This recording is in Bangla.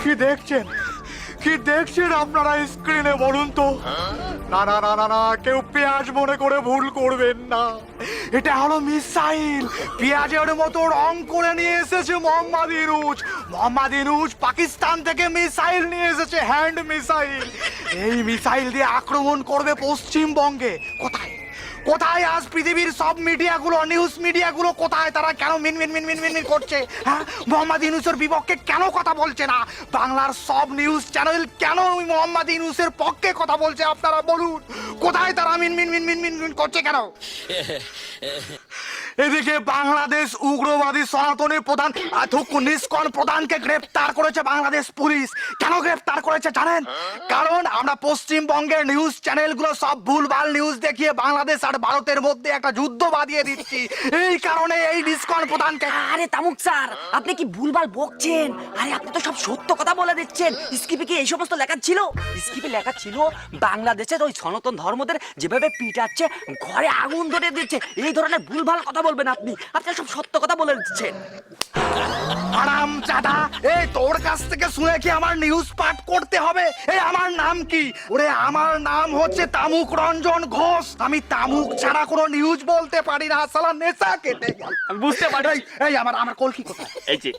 কি দেখছেন, কি দেখছেন আপনারা স্ক্রিনে বলুন তো? না না না না না, কেউ পেঁয়াজ মনে করে ভুল করবেন না, এটা হলো মিসাইল। পেঁয়াজের মতো রং করে নিয়ে এসেছে মোহাম্মদ ইউনূস। মোহাম্মদ ইউনূস পাকিস্তান থেকে মিসাইল নিয়ে এসেছে, হ্যান্ড মিসাইল। এই মিসাইল দিয়ে আক্রমণ করবে পশ্চিমবঙ্গে। কোথায় কোথায় আজ পৃথিবীর সব মিডিয়াগুলো, নিউজ মিডিয়াগুলো কোথায়? তারা কেন মিন মিন মিন মিন মিন মিন করছে? হ্যাঁ, মোহাম্মদ ইউনূসের বিপক্ষে কেন কথা বলছে না? বাংলার সব নিউজ চ্যানেল কেন মোহাম্মদ ইউনূসের পক্ষে কথা বলছে? আপনারা বলুন, কোথায় তারা মিন মিন মিন মিন মিন মিন করছে কেন? এদিকে বাংলাদেশ উগ্রবাদী সনাতনী প্রধান নিষ্কণ প্রধানকে গ্রেফতার করেছে বাংলাদেশ পুলিশ। কেন গ্রেফতার করেছে জানেন? কারণ আমরা পশ্চিমবঙ্গের নিউজ চ্যানেলগুলো সব ভুলভাল নিউজ দেখিয়ে বাংলাদেশ আর ভারতের মধ্যে একটা যুদ্ধ বাঁধিয়ে দিচ্ছি। এই কারণে এই নিষ্কণ প্রধানকে। আরে তামুক স্যার, আপনি কি ভুলভাল বকছেন? আরে আপনি তো সব সত্য কথা বলে দিচ্ছেন। স্ক্রিপ্টে কি এই সমস্ত লেখা ছিল? স্ক্রিপ্টে লেখা ছিল বাংলাদেশের ওই সনাতন ধর্মদের যেভাবে পিটাচ্ছে, ঘরে আগুন ধরে দিচ্ছে, এই ধরনের ভুলভাল কথা বলবেন আপনি। আপনি সব সত্য কথা বলে দিচ্ছেন। হারামজাদা, এই তোর কাছ থেকে শুনে কি আমার নিউজ পাঠ করতে হবে? এই আমার নাম কি? ওরে আমার নাম হচ্ছে তামুক রঞ্জন ঘোষ। আমি তামুক ছাড়া কোনো নিউজ বলতে পারি না। সালা নেশা কেটে গেল। আমি বুঝতে পারি। এই আমার কলকি কোথায়? এই যে